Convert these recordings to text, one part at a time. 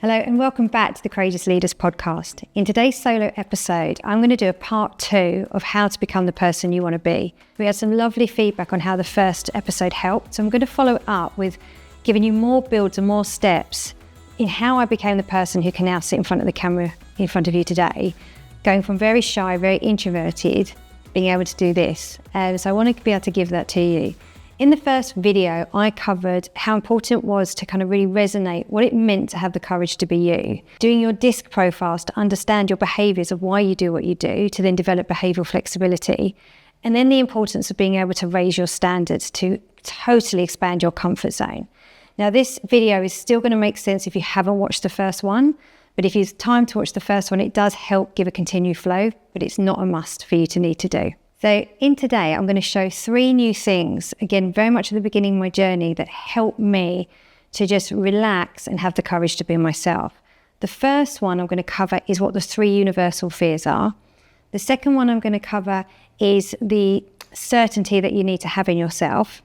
Hello and welcome back to the Courageous Leaders podcast. In today's solo episode, I'm going to do a part 2 of how to become the person you want to be. We had some lovely feedback on how the first episode helped, so I'm going to follow it up with giving you more builds and more steps in how I became the person who can now sit in front of the camera in front of you today, going from very shy, very introverted, being able to do this. So I want to be able to give that to you. In the first video, I covered how important it was to kind of really resonate what it meant to have the courage to be you. Doing your DISC profiles to understand your behaviours of why you do what you do, to then develop behavioural flexibility. And then the importance of being able to raise your standards to totally expand your comfort zone. Now, this video is still going to make sense if you haven't watched the first one, but if you've time to watch the first one, it does help give a continued flow, but it's not a must for you to need to do. So in today, I'm going to show 3 new things, again, very much at the beginning of my journey, that help me to just relax and have the courage to be myself. The first one I'm going to cover is what the 3 universal fears are. The second one I'm going to cover is the certainty that you need to have in yourself.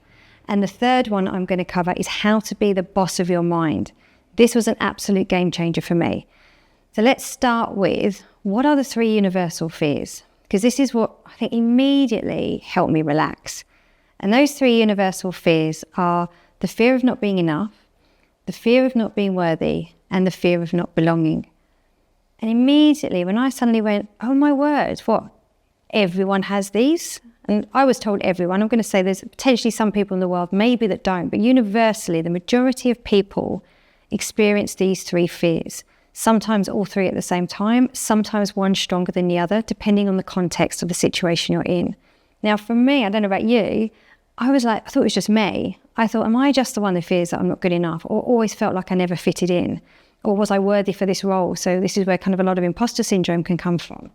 And the third one I'm going to cover is how to be the boss of your mind. This was an absolute game changer for me. So let's start with, what are the 3 universal fears? Because this is what I think immediately helped me relax. And those 3 universal fears are the fear of not being enough, the fear of not being worthy, and the fear of not belonging. And immediately when I suddenly went, oh my word, what? Everyone has these? And I was told everyone. I'm going to say there's potentially some people in the world maybe that don't, but universally the majority of people experience these 3 fears. Sometimes all 3 at the same time, sometimes one stronger than the other, depending on the context of the situation you're in. Now, for me, I don't know about you, I thought it was just me. I thought, am I just the one who fears that I'm not good enough, or always felt like I never fitted in? Or was I worthy for this role? So this is where kind of a lot of imposter syndrome can come from.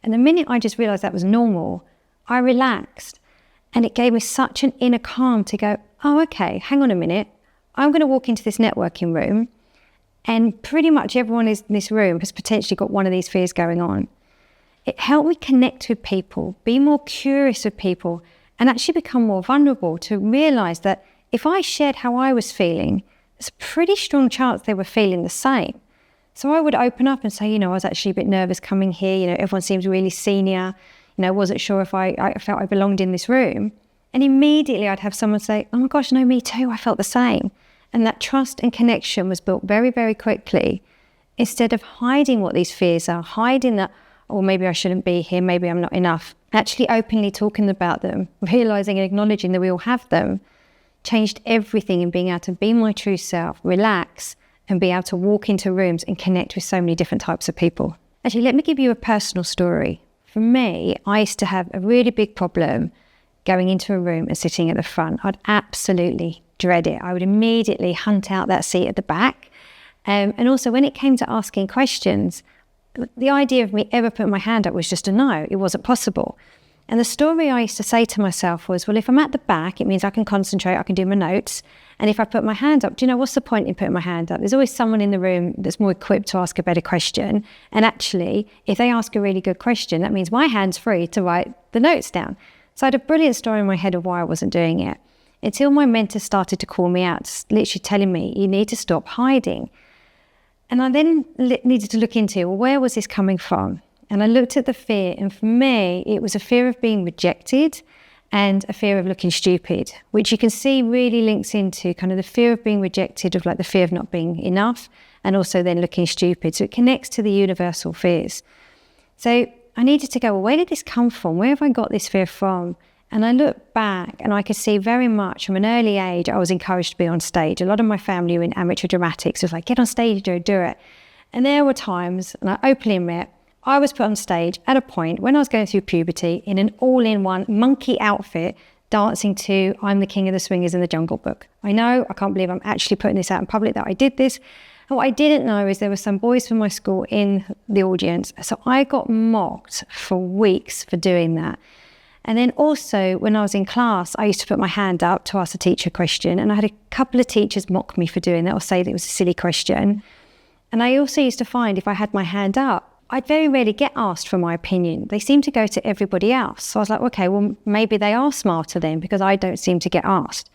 And the minute I just realised that was normal, I relaxed. And it gave me such an inner calm to go, oh, okay, hang on a minute. I'm going to walk into this networking room, and pretty much everyone in this room has potentially got one of these fears going on. It helped me connect with people, be more curious with people, and actually become more vulnerable to realise that if I shared how I was feeling, there's a pretty strong chance they were feeling the same. So I would open up and say, I was actually a bit nervous coming here. Everyone seems really senior. I wasn't sure if I felt I belonged in this room. And immediately I'd have someone say, oh my gosh, no, me too. I felt the same. And that trust and connection was built very, very quickly. Instead of hiding what these fears are, hiding that, oh, maybe I shouldn't be here, maybe I'm not enough. Actually openly talking about them, realising and acknowledging that we all have them, changed everything in being able to be my true self, relax, and be able to walk into rooms and connect with so many different types of people. Actually, let me give you a personal story. For me, I used to have a really big problem going into a room and sitting at the front. I'd absolutely dread it. I would immediately hunt out that seat at the back. And also when it came to asking questions, the idea of me ever putting my hand up was just a no. It wasn't possible. And the story I used to say to myself was, well, if I'm at the back, it means I can concentrate, I can do my notes. And if I put my hand up, what's the point in putting my hand up? There's always someone in the room that's more equipped to ask a better question. And actually, if they ask a really good question, that means my hand's free to write the notes down. So I had a brilliant story in my head of why I wasn't doing it, until my mentor started to call me out, literally telling me, you need to stop hiding. And I then needed to look into, well, where was this coming from? And I looked at the fear, and for me, it was a fear of being rejected and a fear of looking stupid, which you can see really links into kind of the fear of being rejected, of like the fear of not being enough, and also then looking stupid. So it connects to the universal fears. So I needed to go, well, where did this come from? Where have I got this fear from? And I looked back and I could see very much from an early age, I was encouraged to be on stage. A lot of my family were in amateur dramatics. It was like, get on stage, do it. And there were times, and I openly admit, I was put on stage at a point when I was going through puberty in an all-in-one monkey outfit, dancing to I'm the King of the Swingers in the Jungle Book. I know, I can't believe I'm actually putting this out in public that I did this. And what I didn't know is there were some boys from my school in the audience. So I got mocked for weeks for doing that. And then also when I was in class, I used to put my hand up to ask the teacher a question. And I had a couple of teachers mock me for doing that or say that it was a silly question. And I also used to find if I had my hand up, I'd very rarely get asked for my opinion. They seem to go to everybody else. So I was like, okay, well, maybe they are smarter then because I don't seem to get asked.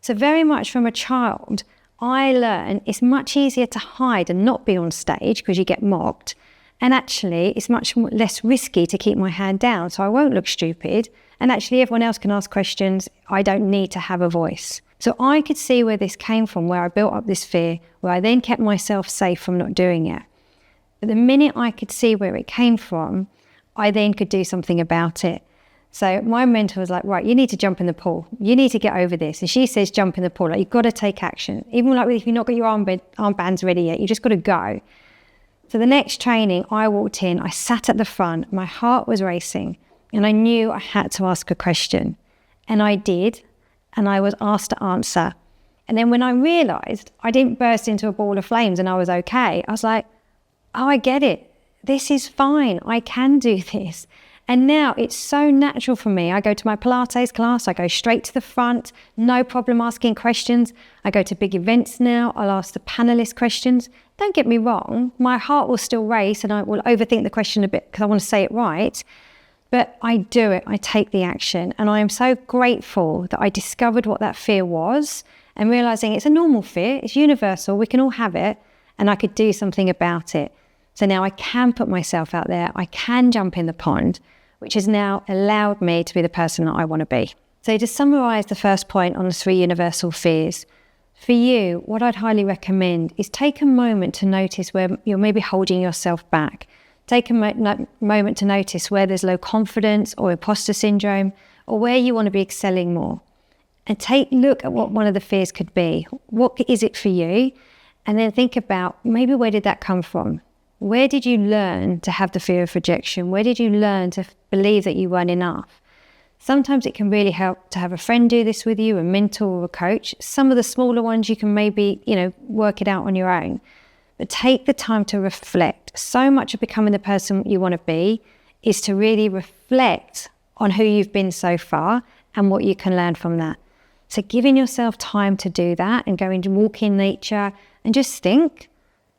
So very much from a child, I learned it's much easier to hide and not be on stage because you get mocked. And actually, it's much less risky to keep my hand down so I won't look stupid. And actually, everyone else can ask questions. I don't need to have a voice. So I could see where this came from, where I built up this fear, where I then kept myself safe from not doing it. But the minute I could see where it came from, I then could do something about it. So my mentor was like, right, you need to jump in the pool. You need to get over this. And she says, jump in the pool. Like, you've got to take action. Even like if you've not got your armbands ready yet, you just got to go. So the next training, I walked in, I sat at the front, my heart was racing, and I knew I had to ask a question. And I did, and I was asked to answer. And then when I realised I didn't burst into a ball of flames and I was okay, I was like, oh, I get it. This is fine. I can do this. And now it's so natural for me. I go to my Pilates class, I go straight to the front, no problem asking questions. I go to big events now, I'll ask the panelists questions. Don't get me wrong, my heart will still race and I will overthink the question a bit because I want to say it right. But I do it, I take the action. And I am so grateful that I discovered what that fear was and realising it's a normal fear, it's universal, we can all have it, and I could do something about it. So now I can put myself out there, I can jump in the pond, which has now allowed me to be the person that I want to be. So to summarise the first point on the 3 universal fears, for you, what I'd highly recommend is take a moment to notice where you're maybe holding yourself back. Take a moment to notice where there's low confidence or imposter syndrome, or where you want to be excelling more. And take a look at what one of the fears could be. What is it for you? And then think about maybe where did that come from? Where did you learn to have the fear of rejection? Where did you learn to believe that you weren't enough? Sometimes it can really help to have a friend do this with you, a mentor or a coach. Some of the smaller ones you can maybe, work it out on your own. But take the time to reflect. So much of becoming the person you want to be is to really reflect on who you've been so far and what you can learn from that. So giving yourself time to do that and going to walk in nature and just think,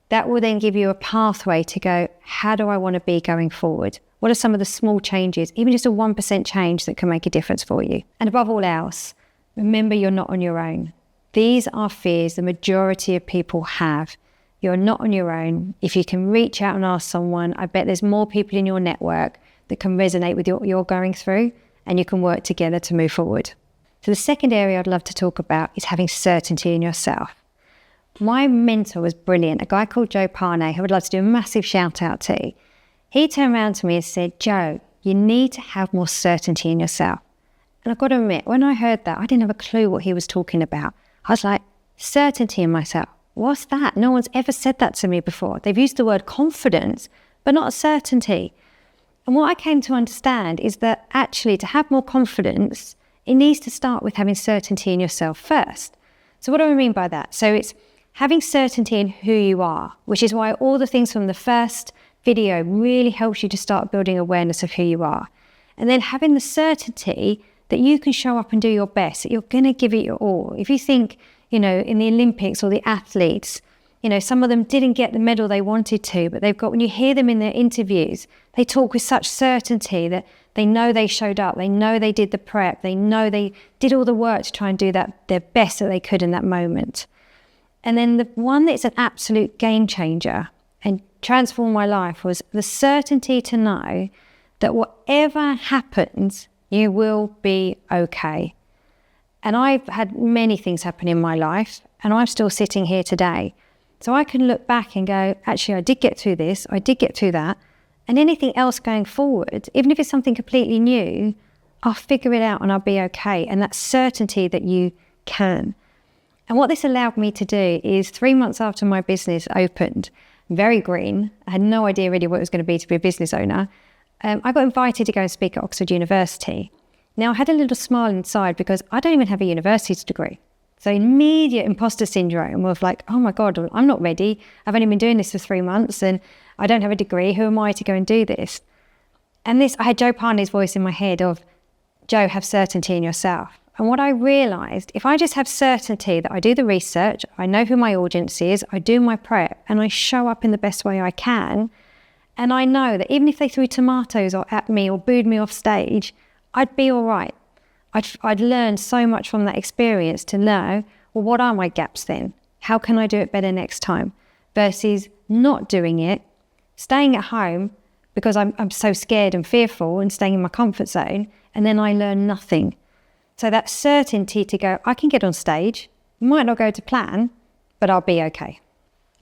that will then give you a pathway to go, how do I want to be going forward? What are some of the small changes, even just a 1% change that can make a difference for you? And above all else, remember you're not on your own. These are fears the majority of people have. You're not on your own. If you can reach out and ask someone, I bet there's more people in your network that can resonate with what you're going through, and you can work together to move forward. So the second area I'd love to talk about is having certainty in yourself. My mentor was brilliant, a guy called Joe Parnay, who I would like to do a massive shout out to. He turned around to me and said, Joe, you need to have more certainty in yourself. And I've got to admit, when I heard that, I didn't have a clue what he was talking about. I was like, certainty in myself. What's that? No one's ever said that to me before. They've used the word confidence, but not certainty. And what I came to understand is that actually to have more confidence, it needs to start with having certainty in yourself first. So what do I mean by that? So it's having certainty in who you are, which is why all the things from the first video really helps you to start building awareness of who you are. And then having the certainty that you can show up and do your best, that you're going to give it your all. If you think, in the Olympics or the athletes, some of them didn't get the medal they wanted to, but they've got, when you hear them in their interviews, they talk with such certainty that they know they showed up, they know they did the prep, they know they did all the work to try and do that, their best that they could in that moment. And then the one that's an absolute game changer and transformed my life was the certainty to know that whatever happens, you will be okay. And I've had many things happen in my life, and I'm still sitting here today. So I can look back and go, actually, I did get through this, I did get through that, and anything else going forward, even if it's something completely new, I'll figure it out and I'll be okay. And that certainty that you can. And what this allowed me to do is 3 months after my business opened, very green, I had no idea really what it was going to be a business owner, I got invited to go and speak at Oxford University. Now, I had a little smile inside because I don't even have a university degree. So immediate imposter syndrome of like, oh my God, I'm not ready. I've only been doing this for 3 months and I don't have a degree. Who am I to go and do this? And I had Joe Parnay's voice in my head of, Joe, have certainty in yourself. And what I realised, if I just have certainty that I do the research, I know who my audience is, I do my prep, and I show up in the best way I can, and I know that even if they threw tomatoes at me or booed me off stage, I'd be all right. I'd learned so much from that experience to know, well, what are my gaps then? How can I do it better next time? Versus not doing it, staying at home because I'm so scared and fearful and staying in my comfort zone, and then I learn nothing. So that certainty to go, I can get on stage, it might not go to plan, but I'll be okay.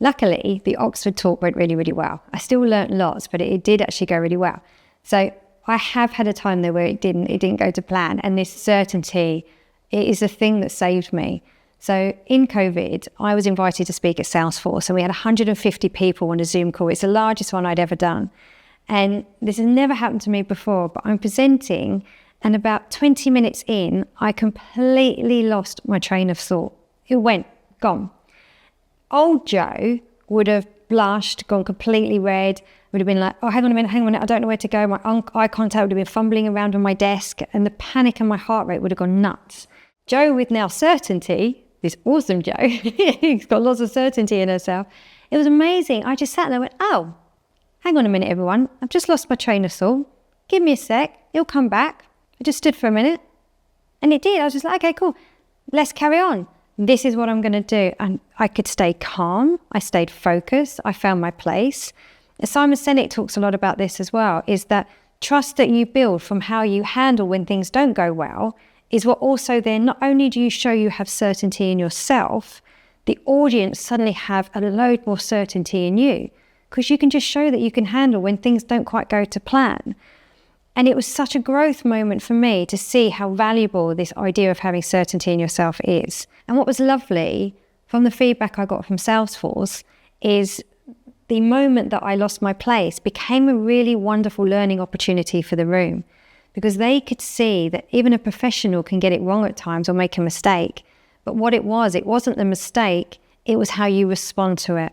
Luckily, the Oxford talk went really, really well. I still learnt lots, but it did actually go really well. So I have had a time there where it didn't go to plan, and this certainty, it is the thing that saved me. So in COVID, I was invited to speak at Salesforce, and we had 150 people on a Zoom call. It's the largest one I'd ever done. And this has never happened to me before, but I'm presenting, and about 20 minutes in, I completely lost my train of thought. It went, gone. Old Joe would have blushed, gone completely red, would have been like, oh, hang on a minute, I don't know where to go. My eye contact would have been fumbling around on my desk, and the panic and my heart rate would have gone nuts. Joe with now certainty, this awesome Joe, he's got lots of certainty in herself. It was amazing. I just sat there and went, oh, hang on a minute, everyone. I've just lost my train of thought. Give me a sec. It'll come back. I just stood for a minute. And it did. I was just like, okay, cool. Let's carry on. This is what I'm going to do. And I could stay calm. I stayed focused. I found my place. Simon Sinek talks a lot about this as well, is that trust that you build from how you handle when things don't go well is what also then, not only do you show you have certainty in yourself, the audience suddenly have a load more certainty in you, because you can just show that you can handle when things don't quite go to plan. And it was such a growth moment for me to see how valuable this idea of having certainty in yourself is. And what was lovely from the feedback I got from Salesforce is the moment that I lost my place became a really wonderful learning opportunity for the room, because they could see that even a professional can get it wrong at times or make a mistake. But what it wasn't the mistake, it was how you respond to it.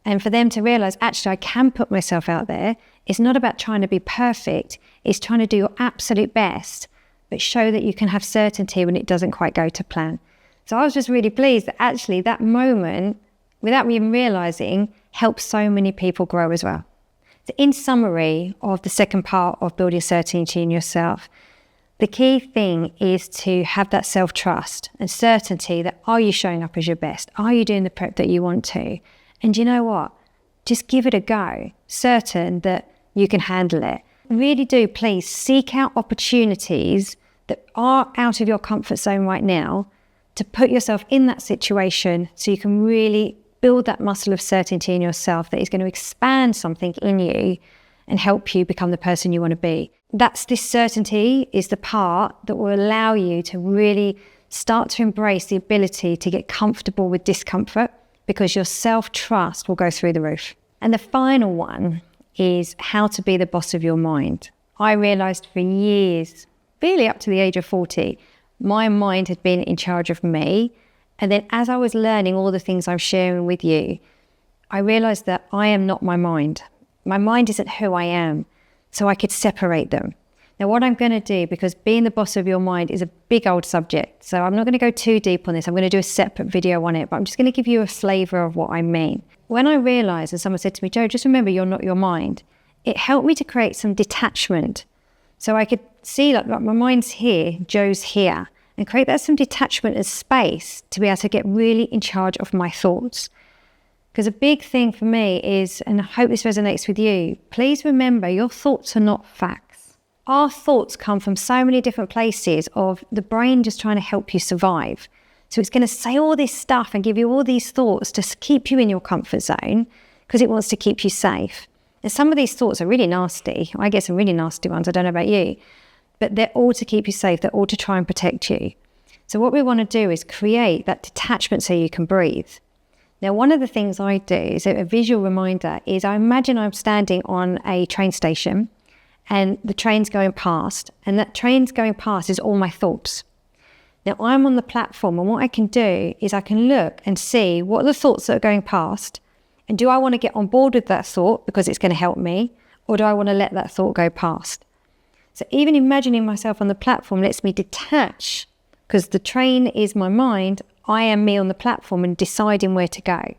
And for them to realize, actually, I can put myself out there. It's not about trying to be perfect. It's trying to do your absolute best, but show that you can have certainty when it doesn't quite go to plan. So I was just really pleased that actually that moment, without me even realizing, helped so many people grow as well. So in summary of the second part of building certainty in yourself, the key thing is to have that self-trust and certainty that, are you showing up as your best? Are you doing the prep that you want to? And you know what? Just give it a go, certain that you can handle it. Really do, please seek out opportunities that are out of your comfort zone right now to put yourself in that situation so you can really build that muscle of certainty in yourself that is going to expand something in you and help you become the person you want to be. This certainty is the part that will allow you to really start to embrace the ability to get comfortable with discomfort, because your self-trust will go through the roof. And the final one is how to be the boss of your mind. I realized for years, really up to the age of 40, my mind had been in charge of me. And then as I was learning all the things I'm sharing with you, I realized that I am not my mind. My mind isn't who I am. So I could separate them. Now what I'm going to do, because being the boss of your mind is a big old subject, so I'm not going to go too deep on this. I'm going to do a separate video on it, but I'm just going to give you a flavor of what I mean. When I realized, and someone said to me, Joe, just remember you're not your mind, it helped me to create some detachment. So I could see like my mind's here, Joe's here, and create that some detachment and space to be able to get really in charge of my thoughts. Because a big thing for me is, and I hope this resonates with you, please remember your thoughts are not facts. Our thoughts come from so many different places of the brain just trying to help you survive. So it's going to say all this stuff and give you all these thoughts to keep you in your comfort zone because it wants to keep you safe. And some of these thoughts are really nasty. I get some really nasty ones, I don't know about you. But they're all to keep you safe. They're all to try and protect you. So what we want to do is create that detachment so you can breathe. Now, one of the things I do, so a visual reminder, is I imagine I'm standing on a train station and the train's going past, and that train's going past is all my thoughts. Now, I'm on the platform, and what I can do is I can look and see what are the thoughts that are going past, and do I want to get on board with that thought because it's going to help me, or do I want to let that thought go past? So even imagining myself on the platform lets me detach, because the train is my mind, I am me on the platform and deciding where to go.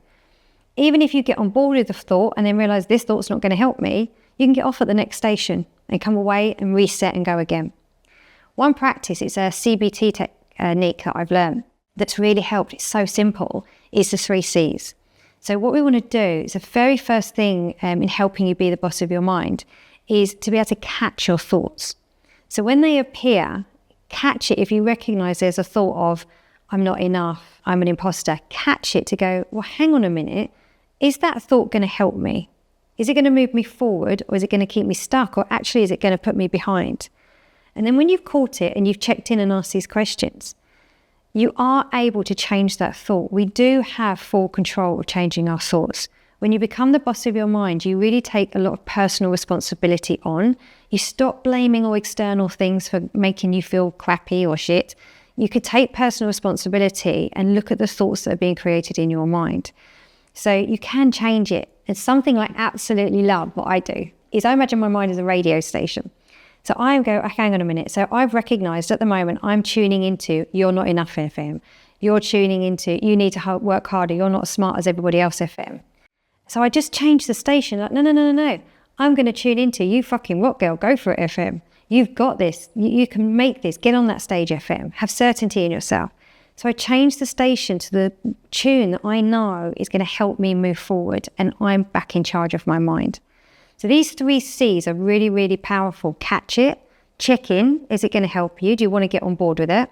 Even if you get on board with the thought and then realize this thought's not going to help me, you can get off at the next station and come away and reset and go again. One practice, it's a CBT technique that I've learned that's really helped. It's so simple, is the 3 C's. So what we want to do is the very first thing in helping you be the boss of your mind is to be able to catch your thoughts. So when they appear, catch it. If you recognize there's a thought of, I'm not enough, I'm an imposter, catch it to go, well, hang on a minute. Is that thought going to help me? Is it going to move me forward, or is it going to keep me stuck, or actually is it going to put me behind? And then when you've caught it and you've checked in and asked these questions, you are able to change that thought. We do have full control of changing our thoughts. When you become the boss of your mind, you really take a lot of personal responsibility on. You stop blaming all external things for making you feel crappy or shit. You could take personal responsibility and look at the thoughts that are being created in your mind. So you can change it. And something I absolutely love, what I do, is I imagine my mind as a radio station. So I go, hang on a minute. So I've recognized at the moment I'm tuning into you're not enough FM. You're tuning into you need to work harder. You're not as smart as everybody else FM. So I just changed the station. Like, no. I'm going to tune into you fucking rock girl. Go for it, FM. You've got this. You can make this. Get on that stage, FM. Have certainty in yourself. So I changed the station to the tune that I know is going to help me move forward, and I'm back in charge of my mind. So these 3 C's are really, really powerful. Catch it, check in. Is it going to help you? Do you want to get on board with it?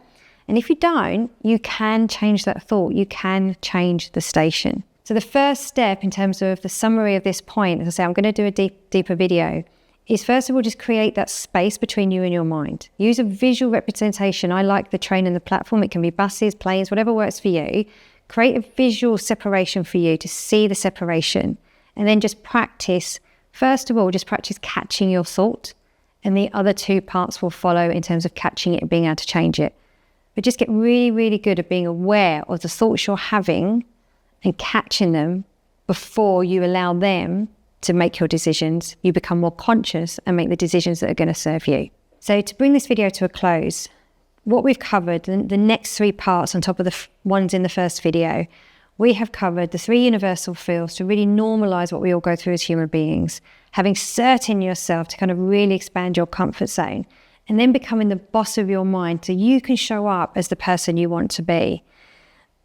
And if you don't, you can change that thought. You can change the station. So the first step in terms of the summary of this point, as I say, I'm going to do a deeper video, is first of all, just create that space between you and your mind. Use a visual representation. I like the train and the platform. It can be buses, planes, whatever works for you. Create a visual separation for you to see the separation. And then just practice, first of all, just practice catching your thought. And the other 2 parts will follow in terms of catching it and being able to change it. But just get really, really good at being aware of the thoughts you're having and catching them before you allow them to make your decisions. You become more conscious and make the decisions that are going to serve you. So to bring this video to a close, what we've covered, the next 3 parts on top of the ones in the first video, we have covered the 3 universal fields to really normalize what we all go through as human beings, having certain yourself to kind of really expand your comfort zone, and then becoming the boss of your mind so you can show up as the person you want to be.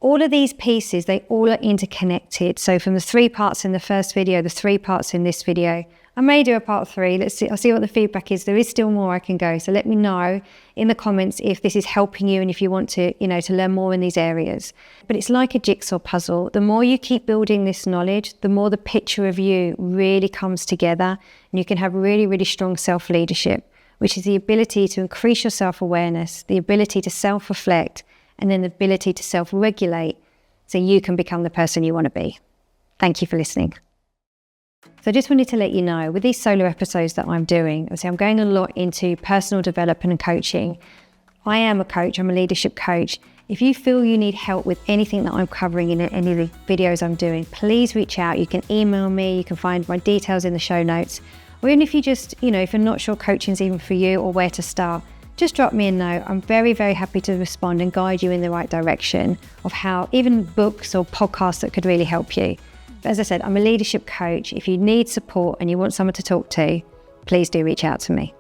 All of these pieces, they all are interconnected. So from the 3 parts in the first video, the 3 parts in this video, I may do a part 3. Let's see. I'll see what the feedback is. There is still more I can go. So let me know in the comments if this is helping you and if you want to, to learn more in these areas. But it's like a jigsaw puzzle. The more you keep building this knowledge, the more the picture of you really comes together, and you can have really, really strong self-leadership, which is the ability to increase your self-awareness, the ability to self-reflect, and then the ability to self-regulate so you can become the person you want to be. Thank you for listening. So I just wanted to let you know, with these solo episodes that I'm doing, obviously I'm going a lot into personal development and coaching. I am a coach, I'm a leadership coach. If you feel you need help with anything that I'm covering in any of the videos I'm doing, please reach out. You can email me, you can find my details in the show notes. Or even if you just, if you're not sure coaching's even for you or where to start, just drop me a note. I'm very, very happy to respond and guide you in the right direction of how even books or podcasts that could really help you. But as I said, I'm a leadership coach. If you need support and you want someone to talk to, please do reach out to me.